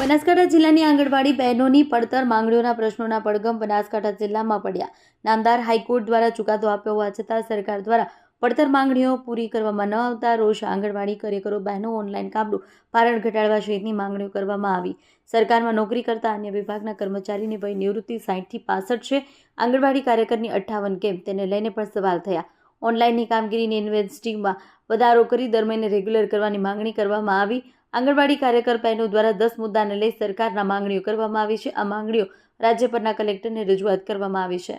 બનાસકાંઠા જિલ્લાની આંગણવાડી બહેનોની પડતર માંગણીઓના પ્રશ્નોના પડઘમ બનાસકાંઠા જિલ્લામાં પડ્યા। નામદાર હાઈકોર્ટ દ્વારા ચુકાદો આપ્યો હોવા છતાં સરકાર દ્વારા પડતર માંગણીઓ પૂરી કરવામાં ન આવતા રોષ આંગણવાડી કાર્યકરો બહેનો ઓનલાઈન કામનું ભારણ ઘટાડવા સહિતની માંગણીઓ કરવામાં આવી। સરકારમાં નોકરી કરતા અન્ય વિભાગના કર્મચારીની વય નિવૃત્તિ 60 થી 65 છે। આંગણવાડી કાર્યકરની 58 કેમ તેને લઈને પણ સવાલ થયા। ઓનલાઈનની કામગીરીની ઇન્વેસ્ટિંગમાં વધારો કરી દર મહિને રેગ્યુલર કરવાની માંગણી કરવામાં આવી। આંગણવાડી કાર્યકર બહેનો દ્વારા 10 મુદ્દાને લઈ સરકારના માંગણીઓ કરવામાં આવી છે। આ માંગણીઓ રાજ્ય પરના કલેક્ટરને રજૂઆત કરવામાં આવી છે।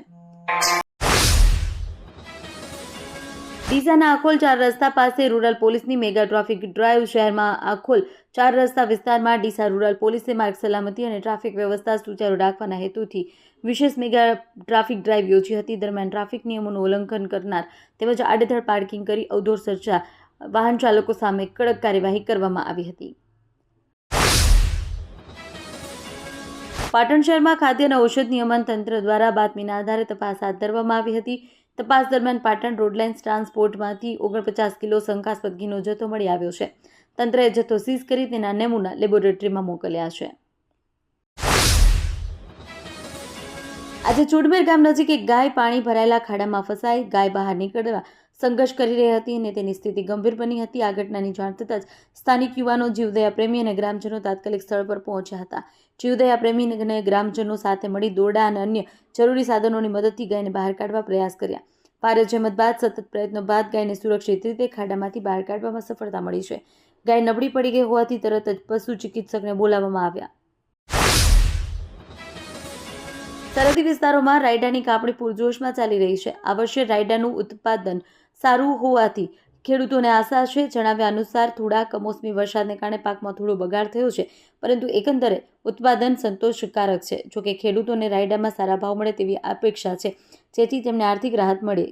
ડીસાના આખોલ 4 રસ્તા પાસે રૂરલ પોલીસની મેગા ટ્રાફિક ડ્રાઈવ। શહેરમાં આખોલ 4 રસ્તા વિસ્તારમાં ડીસા રૂરલ પોલીસે માર્ગ સલામતી અને ટ્રાફિક વ્યવસ્થા સુચારુ રાખવાના હેતુથી વિશેષ મેગા ટ્રાફિક ડ્રાઈવ યોજી હતી। દરમિયાન ટ્રાફિક નિયમોનું ઉલ્લંઘન કરનાર તેમજ આડેધડ પાર્કિંગ કરી અવરોધ સર્જતા વાહન ચાલકો સામે કડક કાર્યવાહી કરવામાં આવી હતી। પાટણ શહેરમાં ખાદ્ય અને ઔષધ નિયમન તંત્ર દ્વારા બાતમીના આધારે તપાસ હાથ ધરવામાં આવી હતી। તપાસ દરમિયાન પાટણ રોડલાઇન્સ ટ્રાન્સપોર્ટમાંથી 49 કિલો શંકાસ્પદ ઘીનો જથ્થો મળી આવ્યો છે। તંત્રએ જથ્થો સીઝ કરી તેના નમૂના લેબોરેટરીમાં મોકલ્યા છે। આજે ચુડમેર ગામ નજીક એક ગાય પાણી ભરાયેલા ખાડામાં ફસાઈ ગાય બહાર નીકળવા સંઘર્ષ કરી રહી હતી અને તેની સ્થિતિ ગંભીર બની હતી। આ ઘટનાની જાણ થતાં જ સ્થાનિક યુવાનો, જીવદયા પ્રેમી અને ગ્રામજનો તાત્કાલિક સ્થળ પર પહોંચ્યા હતા। જીવદયા પ્રેમી અને ગ્રામજનો સાથે મળી દોરડા અને અન્ય જરૂરી સાધનોની મદદથી ગાયને બહાર કાઢવા પ્રયાસ કર્યા। ભારે જહેમત બાદ સતત પ્રયત્નો બાદ ગાયને સુરક્ષિત રીતે ખાડામાંથી બહાર કાઢવામાં સફળતા મળી છે। ગાય નબળી પડી ગઈ હોવાથી તરત જ પશુ ચિકિત્સકને બોલાવવામાં આવ્યા। સરહદી વિસ્તારોમાં રાયડાની કાપણી પૂરજોશમાં ચાલી રહી છે। આ વર્ષે રાયડાનું ઉત્પાદન સારું હોવાથી ખેડૂતોને આશા છે। જણાવ્યા અનુસાર થોડા કમોસમી વરસાદને કારણે પાકમાં થોડો બગાડ થયો છે, પરંતુ એકંદરે ઉત્પાદન સંતોષકારક છે। જોકે ખેડૂતોને રાયડામાં સારા ભાવ મળે તેવી અપેક્ષા છે, જેથી તેમને આર્થિક રાહત મળે।